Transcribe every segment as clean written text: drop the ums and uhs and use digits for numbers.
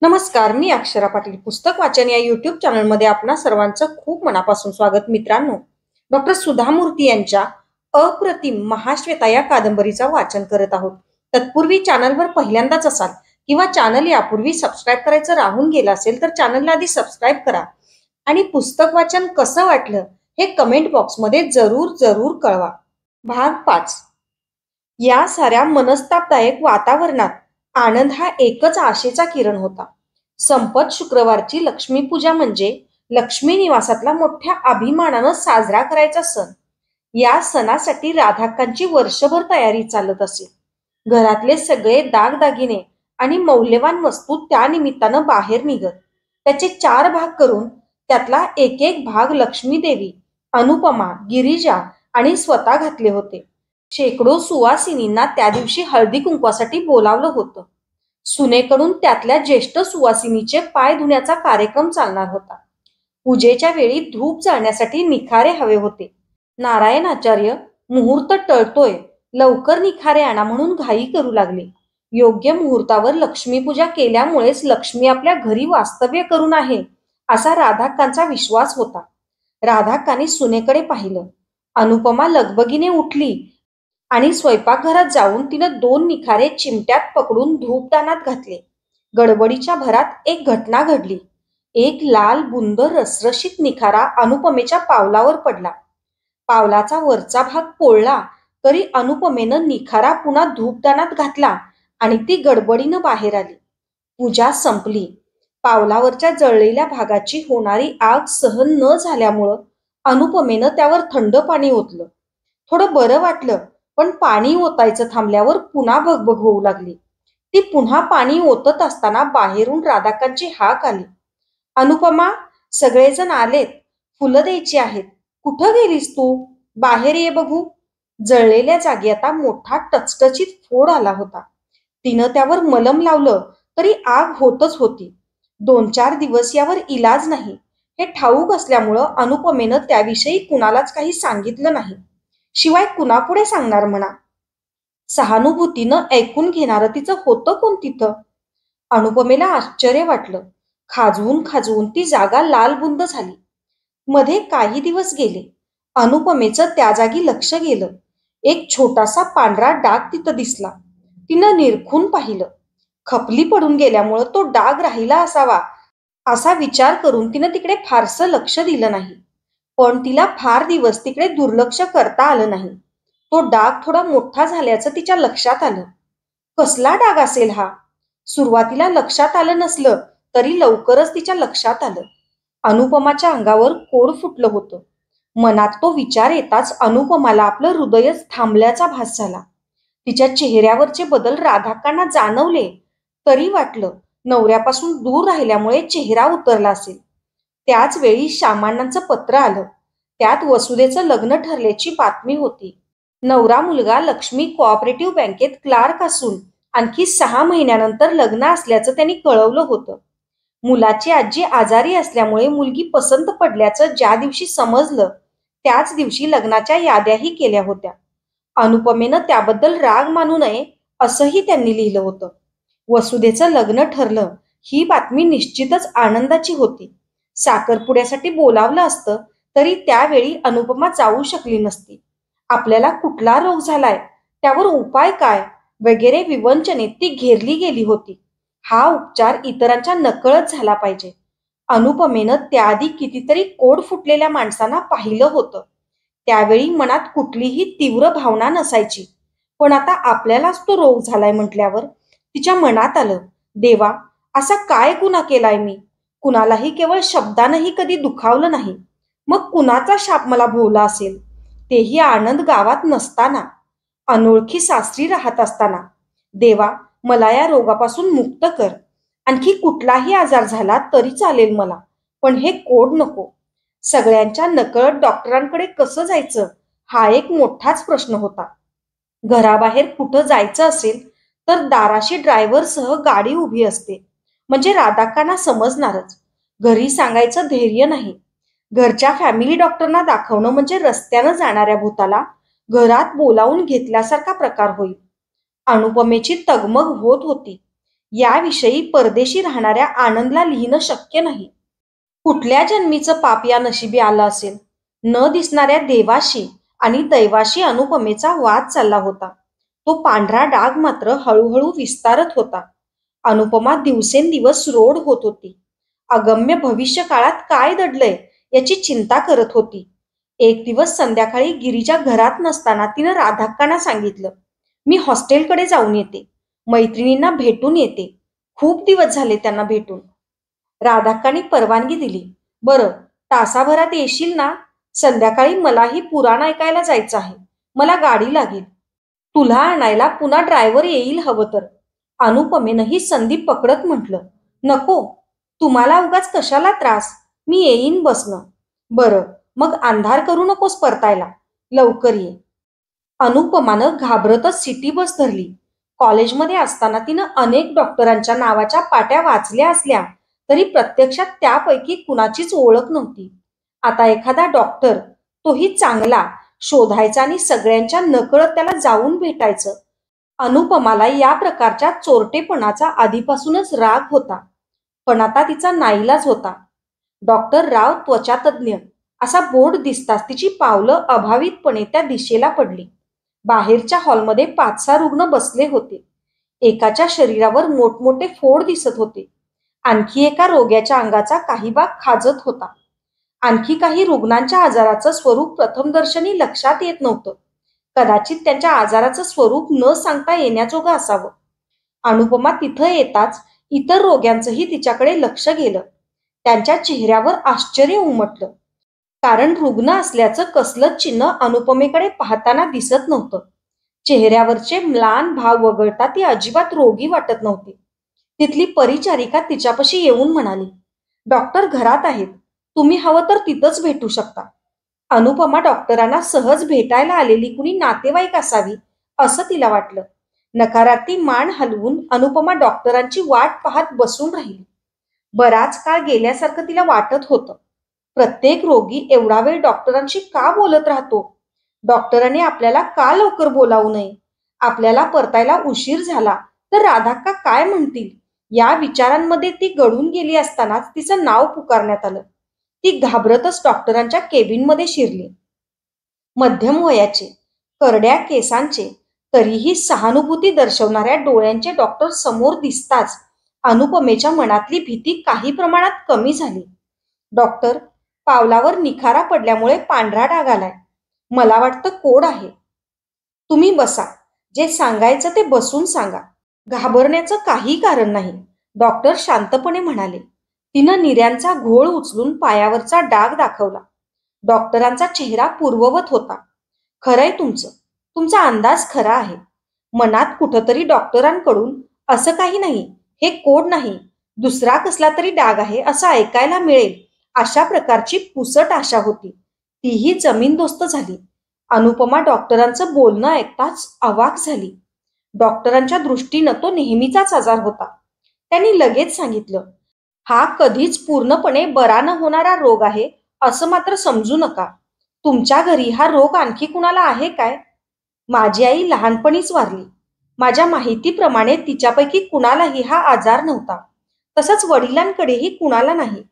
नमस्कार, मी अक्षरा पाटील. पुस्तक वाचन या यूट्यूब चॅनलमध्ये आपणा सर्वांचं खूप मनापासून स्वागत. मित्रांनो, डॉक्टर सुधा मूर्ती यांच्या अप्रतिम महाश्वेता या कादंबरीचं वाचन करत आहोत. तत्पूर्वी चॅनलवर पहिल्यांदाच असाल किंवा चॅनल यापूर्वी सबस्क्राईब करायचं राहून गेलं असेल तर चॅनलला आधी सबस्क्राईब करा आणि पुस्तक वाचन कसं वाटलं हे कमेंट बॉक्समध्ये जरूर जरूर कळवा. भाग 5. या साऱ्या मनस्तापदायक वातावरणात आनंद हा एकच आशेचा किरण होता. संपत शुक्रवारची लक्ष्मीपूजा म्हणजे लक्ष्मी निवासातला मोठ्या अभिमानानं साजरा करायचा सण. या सणासाठी राधाक्कांची वर्षभर तयारी चालत असे. घरातले सगळे दागदागिने आणि मौल्यवान वस्तू त्या निमित्तानं बाहेर निघत. त्याचे 4 भाग करून त्यातला एक एक भाग लक्ष्मी देवी, अनुपमा, गिरिजा आणि स्वतः घातले होते. शेकडो सुवासिनींना त्या दिवशी हळदी कुंकवासाठी बोलावलं होतं. सुनेकडून त्यातल्या ज्येष्ठ सुवासिनीचे पाय धुण्याचा कार्यक्रम चालणार होता. पूजेच्या वेळी धूप जाळण्यासाठी निखारे हवे होते. नारायणाचार्य मुहूर्त टळतोय, लवकर निखारे आणा म्हणून घाई करू लागले. योग्य मुहूर्तावर लक्ष्मीपूजा केल्यामुळेच लक्ष्मी आपल्या घरी वास्तव्य करून आहे असा राधाक्कांचा विश्वास होता. राधाक्कांनी सुनेकडे पाहिलं. अनुपमा लगबगीने उठली आणि स्वयंपाकघरात जाऊन तिनं 2 निखारे चिमट्यात पकडून धूपदानात घातले. गडबडीच्या भरात एक घटना घडली. एक लाल बुंद रसरशीत निखारा अनुपमेच्या पावलावर पडला. पावलाचा वरचा भाग पोळला तरी अनुपमेनं निखारा पुन्हा धूपदानात घातला आणि ती गडबडीनं बाहेर आली. पूजा संपली. पावलावरच्या जळलेल्या भागाची होणारी आग सहन न झाल्यामुळं अनुपमेनं त्यावर थंड पाणी ओतलं. थोडं बरं वाटलं, पण पाणी ओतायचं थांबल्यावर पुन्हा भगभग होऊ लागली. ती पुन्हा पाणी ओतत असताना बाहेरून राधाक्कांची हाक आली. अनुपमा, सगळेजण आलेत, फुलं द्यायची आहेत. कुठं गेलीस तू? बाहेर ये बघू. जळलेल्या जागी आता मोठा टचटचीत फोड आला होता. तिनं त्यावर मलम लावलं तरी आग होतच होती. 2-4 दिवस यावर इलाज नाही हे ठाऊक असल्यामुळं अनुपमेनं त्याविषयी कुणालाच काही सांगितलं नाही. शिवाय कुणापुढे सांगणार म्हणा. सहानुभूतीनं ऐकून घेणारं तिचं होतं कोण तिथं? अनुपमेला आश्चर्य वाटलं. खाजवून खाजवून ती जागा लालबुंद झाली. मध्ये काही दिवस गेले. अनुपमेचं त्या जागी लक्ष गेलं. एक छोटासा पांढरा डाग तिथं दिसला. तिनं निरखून पाहिलं. खपली पडून गेल्यामुळं तो डाग राहिला असावा असा विचार करून तिनं तिकडे फारसं लक्ष दिलं नाही. पण तिला फार दिवस तिकडे दुर्लक्ष करता आलं नाही. तो डाग थोडा मोठा झाल्याचं तिच्या लक्षात आलं. कसला डाग असेल हा? सुरुवातीला लक्षात आलं नसलं तरी लवकरच तिच्या लक्षात आलं. अनुपमाच्या अंगावर कोड फुटलं होतं. मनात तो विचार येताच अनुपमाला आपलं हृदयच थांबल्याचा भास झाला. तिच्या चेहऱ्यावरचे बदल राधाक्कांना जाणवले तरी वाटलं नवऱ्यापासून दूर राहिल्यामुळे चेहरा उतरला असेल. त्याच वेळी श्यामांनांचं पत्र आलं. त्यात वसुदेचं लग्न ठरल्याची बातमी होती. नवरा मुलगा लक्ष्मी कोऑपरेटिव्ह बँकेत क्लार्क असून आणखी 6 महिन्यानंतर लग्न असल्याचं त्यांनी कळवलं होतं. मुलाची आजी आजारी असल्यामुळे मुलगी पसंत पडल्याचं ज्या दिवशी समजलं त्याच दिवशी लग्नाच्या याद्याही केल्या होत्या. अनुपमेनं त्याबद्दल राग मानू नये असंही त्यांनी लिहिलं होतं. वसुदेचं लग्न ठरलं ही बातमी निश्चितच आनंदाची होती. साखरपुड्यासाठी बोलावलं असतं तरी त्यावेळी अनुपमा जाऊ शकली नसती. आपल्याला कुठला रोग झालाय, त्यावर उपाय काय वगैरे विवंचनेत ती घेरली गेली होती. हा उपचार इतरांच्या नकळत झाला पाहिजे. अनुपमेनं त्याआधी कितीतरी कोड फुटलेल्या माणसांना पाहिलं होतं. त्यावेळी मनात कुठलीही तीव्र भावना नसायची. पण आता आपल्यालाच तो रोग झालाय म्हटल्यावर तिच्या मनात आलं, देवा, असा काय गुन्हा केलाय मी? कुणालाही केवळ शब्दानंही कधी दुखावलं नाही. मग कुणाचा शाप मला भोवला असेल? तेही आनंद गावात नसताना, अनोळखी सासरी राहत असताना. देवा, मला या रोगापासून मुक्त कर. आणखी कुठलाही आजार झाला तरी चालेल मला, पण हे कोड नको. सगळ्यांच्या नकळत डॉक्टरांकडे कसं जायचं हा एक मोठाच प्रश्न होता. घराबाहेर कुठं जायचं असेल तर दाराशी ड्रायव्हरसह गाडी उभी असते म्हणजे राधाक्कांना समजणारच. घरी सांगायचं धैर्य नाही. घरच्या फॅमिली डॉक्टरना दाखवणं म्हणजे रस्त्यानं जाणाऱ्या भूताला घरात बोलावून घेतल्यासारखा प्रकार होईल. अनुपमेची तगमग होत होती. याविषयी परदेशी राहणाऱ्या आनंदला लिहिणं शक्य नाही. कुठल्या जन्मीचं पाप या नशिबी आलं असेल. न दिसणाऱ्या देवाशी आणि दैवाशी अनुपमेचा वाद चालला होता. तो पांढरा डाग मात्र हळूहळू विस्तारत होता. अनुपमा दिवसेंदिवस रोड होत होती. अगम्य भविष्य काळात काय दडलंय याची चिंता करत होती. एक दिवस संध्याकाळी गिरीच्या घरात नसताना तिनं राधाक्कांना सांगितलं, मी हॉस्टेलकडे जाऊन येते. मैत्रिणींना भेटून येते. खूप दिवस झाले त्यांना भेटून. राधाक्कांनी परवानगी दिली. बरं, तासाभरात येशील ना? संध्याकाळी मलाही पुराण ऐकायला जायचं आहे. मला गाडी लागेल. तुला आणायला पुन्हा ड्रायव्हर येईल हवं तर. अनुपमेनं ही संधी पकडत म्हटलं, नको, तुम्हाला उगाच कशाला त्रास, मी येईन बसनं. बरं, मग अंधार करू नकोस परतायला, लवकर ये. अनुपमानं घाबरतच सिटी बस धरली. कॉलेजमध्ये असताना तिनं अनेक डॉक्टरांच्या नावाच्या पाट्या वाचल्या असल्या तरी प्रत्यक्षात त्यापैकी कुणाचीच ओळख नव्हती. आता एखादा डॉक्टर, तोही चांगला, शोधायचा आणि सगळ्यांच्या नकळत त्याला जाऊन भेटायचं. अनुपमाला या प्रकारच्या चोरटेपणाचा आधीपासूनच राग होता. पण आता तिचा नाईलाज होता. डॉक्टर राव त्वचातज्ञ असा बोर्ड दिसताच तिची पावलं अभावितपणे त्या दिशेला पडली. बाहेरच्या हॉलमध्ये 5-6 रुग्ण बसले होते. एकाच्या शरीरावर मोठमोठे फोड दिसत होते. आणखी एका रोग्याच्या अंगाचा काही भाग खाजत होता. आणखी काही रुग्णांच्या आजाराचं स्वरूप प्रथमदर्शनी लक्षात येत नव्हतं. कदाचित त्यांच्या आजाराचं स्वरूप न सांगता येण्याजोगं असावं. अनुपमा तिथं येताच इतर रोग्यांचंही तिच्याकडे लक्ष गेलं. त्यांच्या चेहऱ्यावर आश्चर्य उमटलं. कारण रुग्ण असल्याचं कसलंच चिन्ह अनुपमेकडे पाहताना दिसत नव्हतं. चेहऱ्यावरचे म्लान भाव वगळता ती अजिबात रोगी वाटत नव्हती. तिथली परिचारिका तिच्यापाशी येऊन म्हणाली, डॉक्टर घरात आहेत, तुम्ही हवं तर तिथंच भेटू शकता. अनुपमा डॉक्टरांना सहज भेटायला आलेली कुणी नातेवाईक असावी असं तिला वाटलं. नकारार्थी मान हलवून अनुपमा डॉक्टरांची वाट पाहत बसून राहिली. बराच काळ गेल्यासारखं तिला वाटत होतं. प्रत्येक रोगी एवढा वेळ डॉक्टरांशी का बोलत राहतो? डॉक्टरांनी आपल्याला का लवकर बोलावू नये? आपल्याला परतायला उशीर झाला तर राधाक्का काय म्हणतील? या विचारांमध्ये ती गळून गेली असतानाच तिचं नाव पुकारण्यात आलं. ती घाबरतच डॉक्टरांच्या केबिनमध्ये शिरली. मध्यम वयाचे, करड्या केसांचे, तरीही सहानुभूती दर्शवणाऱ्या डोळ्यांचे डॉक्टर समोर दिसताच अनुपमेच्या मनातली भीती काही प्रमाणात कमी झाली. डॉक्टर, पावलावर निखारा पडल्यामुळे पांढरा डाग आलाय. मला वाटतं कोड आहे. तुम्ही बसा. जे सांगायचं ते बसून सांगा. घाबरण्याचं काही कारण नाही, डॉक्टर शांतपणे म्हणाले. तिनं निऱ्यांचा घोळ उचलून पायावरचा डाग दाखवला. डॉक्टरांचा चेहरा पूर्ववत होता. खरंय तुमचं, तुमचा अंदाज खरा आहे. मनात कुठंतरी डॉक्टरांकडून असं काही नाही, हे कोड नाही, दुसरा कसला तरी डाग आहे असं ऐकायला मिळेल अशा प्रकारची पुसट आशा होती. तीही जमीनदोस्त झाली. अनुपमा डॉक्टरांचं बोलणं ऐकताच अवाक झाली. डॉक्टरांच्या दृष्टीनं तो नेहमीचाच आजार होता. त्यांनी लगेच सांगितलं, हा कधीच पूर्णपणे बरा न होणारा रोग आहे असं मात्र समजू नका. तुमच्या घरी हा रोग आणखी कुणाला आहे काय? माझी आई लहानपणीच वारली. माझ्या माहितीप्रमाणे तिच्यापैकी कुणालाही हा आजार नव्हता. तसंच वडिलांकडेही कुणाला नाही.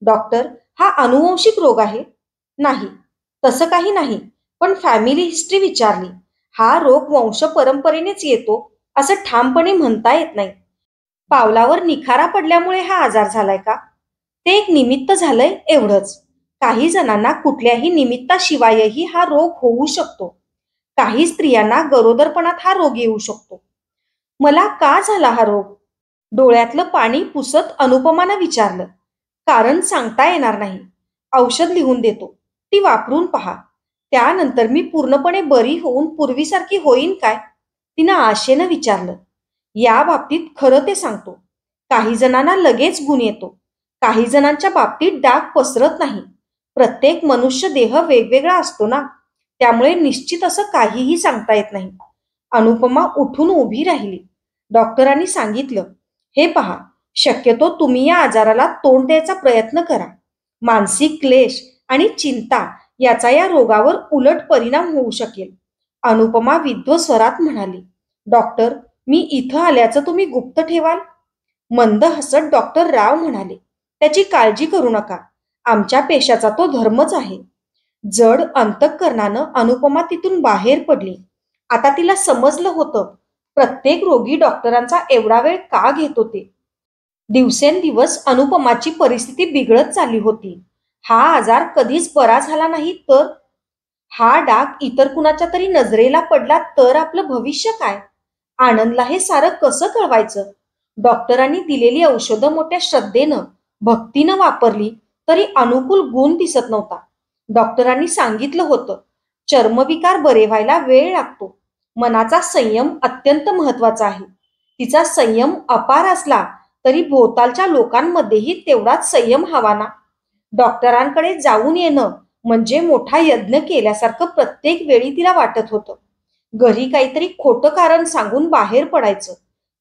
डॉक्टर, हा अनुवंशिक रोग आहे? नाही, तसं काही नाही. पण फॅमिली हिस्ट्री विचारली. हा रोग वंश परंपरेनेच येतो असं ठामपणे म्हणता येत नाही. पावलावर निखारा पडल्यामुळे हा आजार झालाय का? ते एक निमित्त झालंय एवढंच. काही जणांना कुठल्याही निमित्ताशिवायही हा रोग होऊ शकतो. काही स्त्रियांना गरोदरपणात हा रोग येऊ शकतो. मला का झाला हा रोग? डोळ्यातलं पाणी पुसत अनुपमानं विचारलं. कारण सांगता येणार नाही. औषध लिहून देतो, ती वापरून पहा. त्यानंतर मी पूर्णपणे बरी होऊन पूर्वीसारखी होईन काय? तिनं आशेनं विचारलं. या बाबतीत खरं ते सांगतो, काही जणांना लगेच गुण येतो. काही जणांच्या बाबतीत डाग पसरत नाही. प्रत्येक मनुष्य देह वेगवेगळा असतो ना, त्यामुळे निश्चित असं काहीही सांगता येत नाही. अनुपमा उठून उभी राहिली. डॉक्टरांनी सांगितलं, हे पहा, शक्यतो तुम्ही या आजाराला तोंड द्यायचा प्रयत्न करा. मानसिक क्लेश आणि चिंता याचा या रोगावर उलट परिणाम होऊ शकेल. अनुपमा विद्वत स्वरात म्हणाली, डॉक्टर, मी इथं आल्याचं तुम्ही गुप्त ठेवाल? मंद हसत डॉक्टर राव म्हणाले, त्याची काळजी करू नका. आमच्या पेशाचा तो धर्मच आहे. जड अंतःकरणानं अनुपमा तिथून बाहेर पडली. आता तिला समजलं होतं, प्रत्येक रोगी डॉक्टरांचा एवढा वेळ का घेत होते. दिवसेंदिवस अनुपमाची परिस्थिती बिघडत चालली होती. हा आजार कधीच बरा झाला नाही तर, हा डाग इतर कुणाच्या तरी नजरेला पडला तर आपलं भविष्य काय? आनंदला हे सारं कसं कळवायचं? डॉक्टरांनी दिलेली औषधं मोठ्या श्रद्धेनं, भक्तीनं वापरली तरी अनुकूल गुण दिसत नव्हता. डॉक्टरांनी सांगितलं होतं, चर्मविकार बरे व्हायला वेळ लागतो. मनाचा संयम अत्यंत महत्वाचा आहे. तिचा संयम अपार असला तरी भोवतालच्या लोकांमध्येही तेवढाच संयम हवा ना. डॉक्टरांकडे जाऊन येणं म्हणजे मोठा यज्ञ केल्यासारखं प्रत्येक वेळी तिला वाटत होतं. घरी काहीतरी खोटं कारण सांगून बाहेर पडायचं,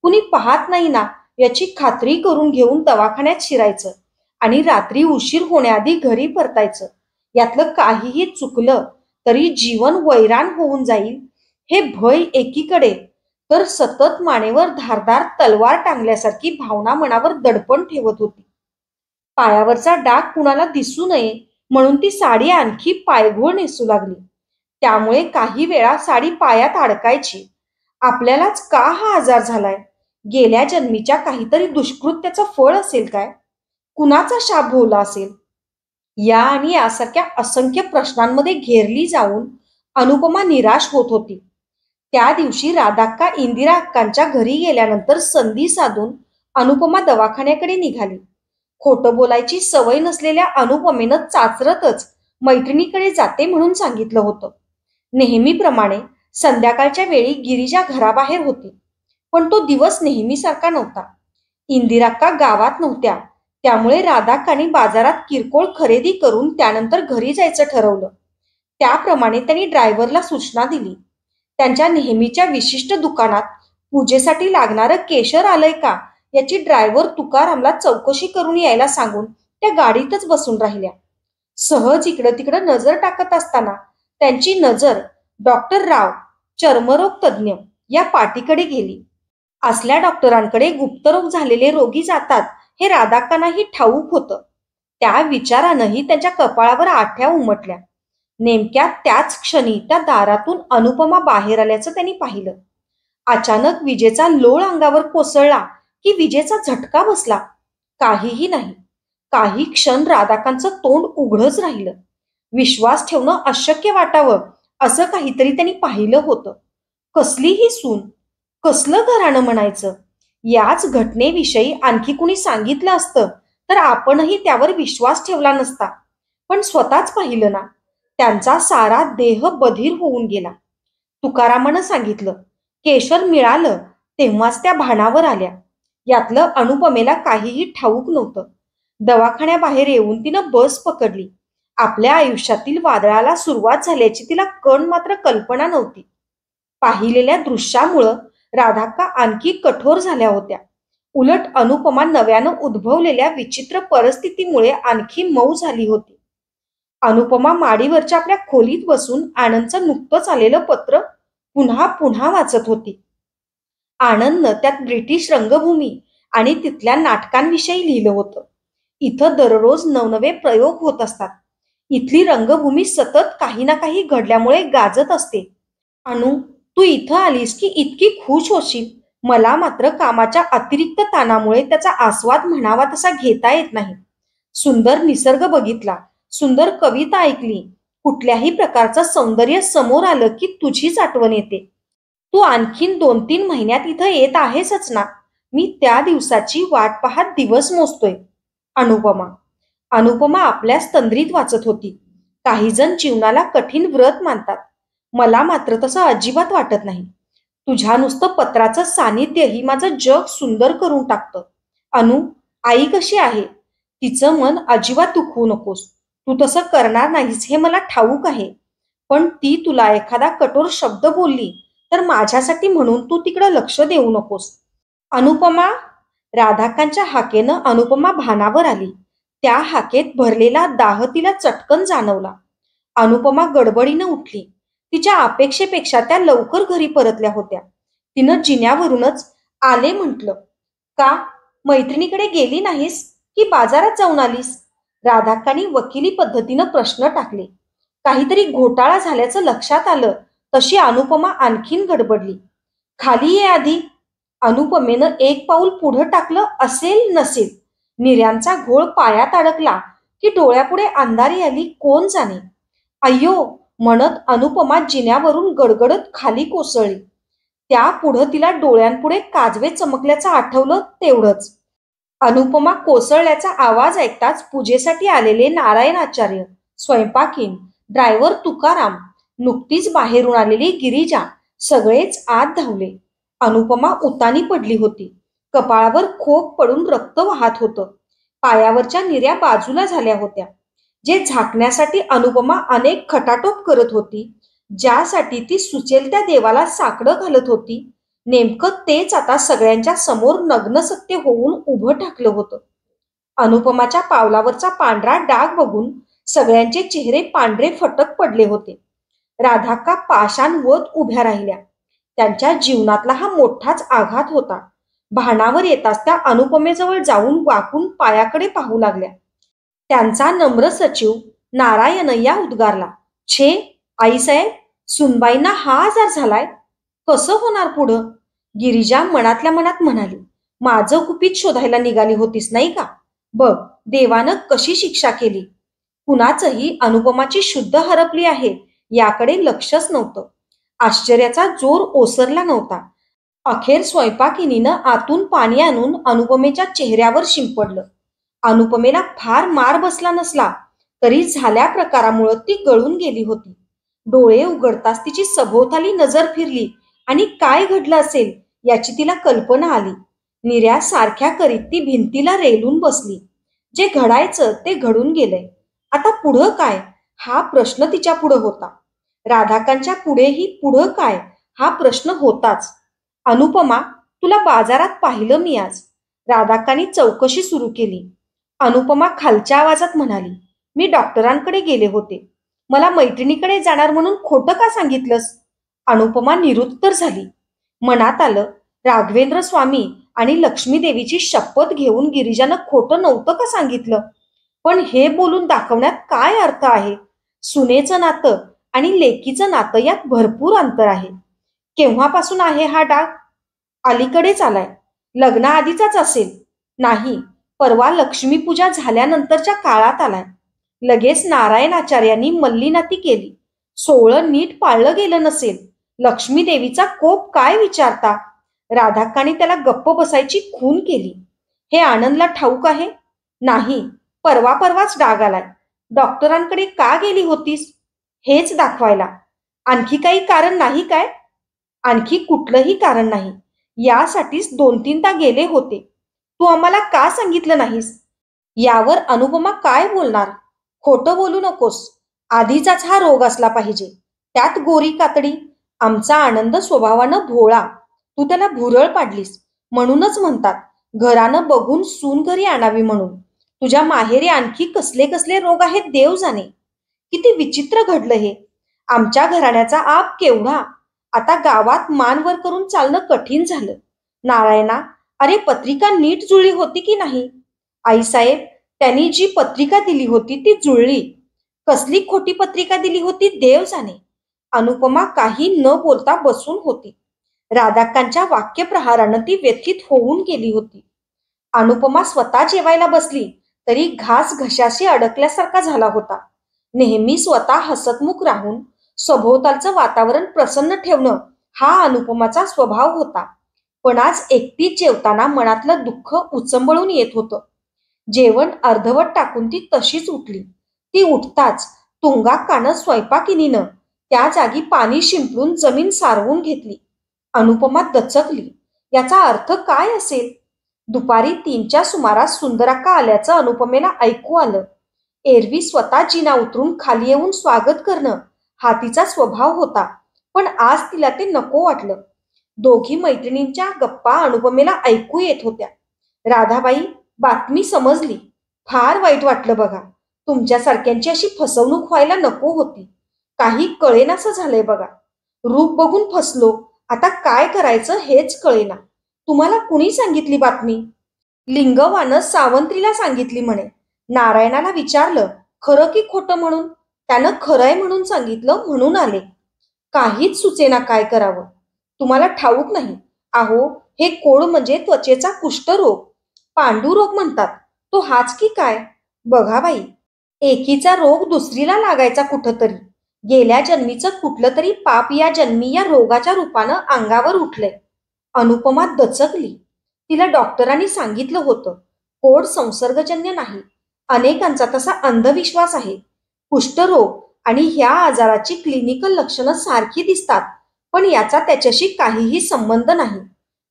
कुणी पाहत नाही ना याची खात्री करून घेऊन दवाखान्यात शिरायचं आणि रात्री उशीर होण्याआधी घरी परतायचं. यातलं काहीही चुकलं तरी जीवन वैराण होऊन जाईल हे भय एकीकडे, तर सतत मानेवर धारदार तलवार टांगल्यासारखी भावना मनावर दडपण ठेवत होती. पायावरचा डाग कुणाला दिसू नये म्हणून ती साडी आणखी पायघोळ नेसू लागली. त्यामुळे काही वेळा साडी पायात अडकायची. आपल्यालाच का हा आजार झालाय? गेल्या जन्मीच्या काहीतरी दुष्कृत्याचं फळ असेल काय? कुणाचा शाप भोवला असेल? या आणि यासारख्या असंख्य प्रश्नांमध्ये घेरली जाऊन अनुपमा निराश होत होती. त्या दिवशी राधाक्का इंदिरा अक्कांच्या घरी गेल्यानंतर संधी साधून अनुपमा दवाखान्याकडे निघाली. खोटं बोलायची सवय नसलेल्या अनुपमेनं चाचरतच मैत्रिणीकडे जाते म्हणून सांगितलं होतं. नेहमीप्रमाणे संध्याकाळच्या वेळी गिरिजा घराबाहेर होती, पण तो दिवस नेहमीसारखा नव्हता. इंदिराक्का गावात नव्हत्या, त्यामुळे राधाक्कांनी बाजारात किरकोळ खरेदी करून त्यानंतर घरी जायचं ठरवलं. त्याप्रमाणे त्यांनी ड्रायव्हरला सूचना दिली. त्यांच्या नेहमीच्या विशिष्ट दुकानात पूजेसाठी लागणारं केशर आलंय का याची ड्रायव्हर तुकारामला चौकशी करून यायला सांगून त्या गाडीतच बसून राहिल्या. सहज इकडं तिकडं नजर टाकत असताना त्यांची नजर डॉक्टर राव, चर्मरोग तज्ज्ञ या पाटीकडे गेली. असल्या डॉक्टरांकडे गुप्तरोग झालेले रोगी जातात हे राधाक्कांनाही ठाऊक होतं. त्या विचारानंही त्यांच्या कपाळावर आठ्या उमटल्या. नेमक्या त्याच क्षणी त्या दारातून अनुपमा बाहेर आल्याचं त्यांनी पाहिलं. अचानक विजेचा लोळ अंगावर कोसळला की विजेचा झटका बसला. काहीही नाही. काही क्षण राधाकांचं तोंड उघडच राहिलं. विश्वास ठेवणं अशक्य वाटावं असं काहीतरी त्यांनी पाहिलं होतं. कसलीही सून, कसलं घराणं म्हणायचं. याच घटनेविषयी आणखी कुणी सांगितलं असतं तर आपणही त्यावर विश्वास ठेवला नसता, पण स्वतःच पाहिलं ना. त्यांचा सारा देह बधीर होऊन गेला. तुकारामानं सांगितलं, केशर मिळालं तेव्हाच त्या भानावर आल्या. यातलं अनुपमेला काहीही ठाऊक नव्हतं. दवाखान्याबाहेर येऊन तिनं बस पकडली. आपल्या आयुष्यातील वादळाला सुरुवात झाल्याची तिला कण मात्र कल्पना नव्हती. पाहिलेल्या दृश्यामुळं राधाक्का आणखी कठोर झाल्या होत्या. उलट अनुपमा नव्यानं उद्भवलेल्या विचित्र परिस्थितीमुळे आणखी मऊ झाली होती. अनुपमा माडीवरच्या आपल्या खोलीत बसून आनंदचं नुकतंच आलेलं पत्र पुन्हा पुन्हा वाचत होती. आनंदनं त्यात ब्रिटिश रंगभूमी आणि तिथल्या नाटकांविषयी लिहिलं होतं. इथं दररोज नवनवे प्रयोग होत असतात. इथली रंगभूमी सतत काही ना काही घडल्यामुळे गाजत असते. अनु, तू इथं आलीस की इतकी खुश होशील. मला मात्र कामाच्या अतिरिक्त ताणामुळे त्याचा आस्वाद म्हणावा तसा घेता येत नाही. सुंदर निसर्ग बघितला, सुंदर कविता ऐकली, कुठल्याही प्रकारचं सौंदर्य समोर आलं की तुझीच आठवण येते. तू आणखीन 2-3 महिन्यात इथं येत आहेसच ना. मी त्या दिवसाची वाट पाहत दिवस मोजतोय. अनुपमा. अनुपमा आपल्याच तंद्रीत वाचत होती. काही जण जीवनाला कठीण व्रत मानतात. मला मात्र तसं अजिबात वाटत नाही. तुझ्या नुसतं पत्राचं सानिध्य ही माझं जग सुंदर करून टाकतं. अनु, आई कशी आहे? तिचं मन अजिबात दुखवू नकोस. तू तसं करणार नाहीस हे मला ठाऊक आहे. पण ती तुला एखादा कठोर शब्द बोलली तर माझ्यासाठी म्हणून तू तिकडं लक्ष देऊ नकोस. अनुपमा. राधाकांच्या हाकेनं अनुपमा भानावर आली. त्या हाकेत भरलेला दाह तिला चटकन जाणवला. अनुपमा गडबडीनं उठली. तिच्या अपेक्षेपेक्षा त्या लवकर घरी परतल्या होत्या. तिनं जिन्यावरूनच आले म्हटलं. का? मैत्रिणीकडे गेली नाहीस की बाजारात जाऊन आलीस? राधाक्कानी वकिली पद्धतीनं प्रश्न टाकले. काहीतरी घोटाळा झाल्याचं लक्षात आलं तशी अनुपमा आणखीन गडबडली. खाली ये आधी. अनुपमेनं एक पाऊल पुढं टाकलं असेल नसेल. निर्यांचा घोळ पायात अडकला की डोळ्यापुढे अंधारी आली कोण जाणे. अय्यो म्हणत अनुपमा जिन्यावरून गडगडत खाली कोसळली. त्या पुढं तिला डोळ्यांपुढे काजवे चमकल्याचं आठवलं तेवढंच. अनुपमा कोसळल्याचा आवाज ऐकताच पूजेसाठी आलेले नारायणाचार्य, स्वयंपाकीण, ड्रायव्हर तुकाराम, नुकतीच बाहेरून आलेली गिरिजा सगळेच आत धावले. अनुपमा उतानी पडली होती. कपाळावर खोक पडून रक्त वाहत होतं. पायावरच्या निऱ्या बाजूला झाल्या होत्या. जे झाकण्यासाठी अनुपमा अनेक खटाटोप करत होती, ज्यासाठी ती सुचेल त्या देवाला साकडं घालत होती, नेमकं तेच आता सगळ्यांच्या समोर नग्न सत्य होऊन उभं ठाकलं होतं. अनुपमाच्या पावलावरचा पांढरा डाग बघून सगळ्यांचे चेहरे पांढरे फटक पडले होते. राधाक्का पाषाणवत उभ्या राहिल्या. त्यांच्या जीवनातला हा मोठाच आघात होता. भानावर येताच त्या अनुपमेजवळ जाऊन वाकून पायाकडे पाहू लागल्या. त्यांचा नम्र सचिव नारायणय्या उद्गारला, छे आईसाहेब, सुनबाईंना हा आजार झालाय, कसं होणार पुढं? गिरिजा मनातल्या मनात म्हणाली, माझं कुपीत शोधायला निघाली होतीस नाही का? बघ देवानं कशी शिक्षा केली. कुणाचंही अनुपमाची शुद्ध हरपली आहे याकडे लक्षच नव्हतं. आश्चर्याचा जोर ओसरला नव्हता. अखेर स्वयंपाकिनीनं आतून पाणी आणून अनुपमेच्या चेहऱ्यावर शिंपडलं. अनुपमेला फार मार बसला नसला तरी झाल्या प्रकारामुळे ती गळून गेली होती. डोळे उघडताच तिची सभोवताली नजर फिरली आणि काय घडलं असेल याची तिला कल्पना आली. निर्या सारख्या करीत ती भिंतीला रेलून बसली. जे घडायचं ते घडून गेलंय. आता पुढं काय हा प्रश्न तिच्या पुढं होता. राधाकांच्या पुढेही पुढं काय हा प्रश्न होताच. अनुपमा, तुला बाजारात पाहिलं मी आज. राधाकांनी चौकशी सुरू केली. अनुपमा खालच्या आवाजात म्हणाली, मी डॉक्टरांकडे गेले होते. मला मैत्रिणीकडे जाणार म्हणून खोटं का सांगितलंस? अनुपमा निरुत्तर झाली. मनात आलं, राघवेंद्र स्वामी आणि लक्ष्मी देवीची शपथ घेऊन गिरिजानं खोटं नव्हतं का सांगितलं. पण हे बोलून दाखवण्यात काय अर्थ आहे? सुनेचं नातं आणि लेकीचं नातं यात भरपूर अंतर आहे. केव्हापासून आहे हा डाग? अलीकडेच आलाय. लग्नाआधीचाच असेल? नाही, परवा लक्ष्मीपूजा झाल्यानंतरच्या काळात आलाय. लगेच नारायणाचार्यांनी मल्लीनाती केली. सोहळं नीट पाळलं गेलं नसेल. लक्ष्मी देवीचा कोप काय विचारता? राधाक्काने त्याला गप्प बसायची खून केली. हे आनंदला ठाऊक आहे? नाही, परवाच डाग आलाय. डॉक्टरांकडे का गेली होतीस? हेच दाखवायला. आणखी काही कारण नाही काय? आणखी कुठलंही कारण नाही. यासाठीच 2-3दा गेले होते. तू आम्हाला का सांगितलं नाहीस? यावर अनुपमा काय बोलणार? खोटं बोलू नकोस. आधीचाच हा रोग असला पाहिजे, त्यात गोरी कातडी. आमचा आनंद स्वभावानं भोळा. तू त्याला भुरळ पाडलीस. म्हणूनच म्हणतात घरानं बघून सून घरी आणावी म्हणून. तुझ्या माहेरी आणखी कसले कसले रोग आहेत देव जाणे. किती विचित्र घडलं हे. आमच्या घराण्याचा आप केवढा. आता गावात मान वर करून चालणं कठीण झालं. नारायणा, अरे पत्रिका नीट जुळली होती की नाही? आईसाहेब, त्यांनी जी पत्रिका दिली होती ती जुळली. कसली खोटी पत्रिका दिली होती देव जाणे. अनुपमा काही न बोलता बसून होती. राधाक्कांच्या वाक्यप्रहारानं ती व्यथित होऊन गेली होती. अनुपमा स्वतः जेवायला बसली तरी घास घशाशी अडकल्यासारखा झाला होता. नेहमी स्वतः हसतमुख राहून सभोवतालचं वातावरण प्रसन्न ठेवणं हा अनुपमाचा स्वभाव होता. पण आज एकटीच जेवताना मनातलं दुःख उचंबळून येत होतं. जेवण अर्धवट टाकून ती तशीच उठली. ती उठताच तुंगाकानं स्वयंपाकिनीनं त्या जागी पाणी शिंपडून जमीन सारवून घेतली. अनुपमा दचकली. याचा अर्थ काय असेल? दुपारी 3च्या सुमारास सुंदराक्का आल्याचं अनुपमेला ऐकू आलं. एरवी स्वतः जिना उतरून खाली येऊन स्वागत करणं हा तिचा स्वभाव होता, पण आज तिला ते नको वाटलं. दोघी मैत्रिणींच्या गप्पा अनुपमेला ऐकू येत होत्या. राधाबाई, बातमी समजली. फार वाईट वाटलं बघा. तुमच्यासारख्यांची अशी फसवणूक व्हायला नको होती. काही कळेनासं झालंय बघा. रूप बघून फसलो. आता काय करायचं हेच कळेना. तुम्हाला कुणी सांगितली बातमी? लिंगवानं सावंत्रीला सांगितली म्हणे. नारायणाला विचारलं खरं की खोटं म्हणून. त्यानं खरंय म्हणून सांगितलं म्हणून आले. काहीच सुचेना काय करावं. तुम्हाला ठाऊक नाही. अहो, हे कोड म्हणजे त्वचेचा कुष्ठरोग. पांडुरोग म्हणतात. तो हाच की काय? बघा बाई, एकीचा रोग दुसरीला लागायचा कुठंतरी. गेल्या जन्मीचं कुठलं तरी पाप या जन्मी या रोगाच्या रूपानं अंगावर उठलंय. अनुपमा दचकली. तिला डॉक्टरांनी सांगितलं होतं, कोड संसर्गजन्य नाही. अनेकांचा तसा अंधविश्वास आहे. कुष्ठरोग आणि ह्या आजाराची क्लिनिकल लक्षणं सारखी दिसतात, पण याचा त्याच्याशी काहीही संबंध नाही.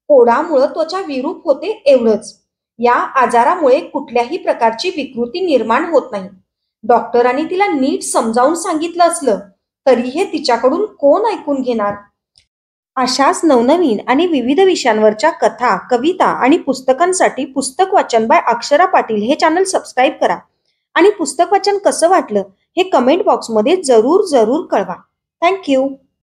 कोडामुळं त्वचा विरूप होते एवढंच. या आजारामुळे कुठल्याही प्रकारची विकृती निर्माण होत नाही. डॉक्टरांनी तिला नीट समजावून सांगितलं असलं तरी हे तिच्याकडून कोण ऐकून घेणार. अशाच नवनवीन आणि विविध विषयांवरच्या कथा, कविता आणि पुस्तकांसाठी पुस्तक वाचन बाय अक्षरा पाटील हे चॅनल सबस्क्राईब करा आणि पुस्तक वाचन कसं वाटलं हे कमेंट बॉक्समध्ये जरूर जरूर कळवा. थँक्यू.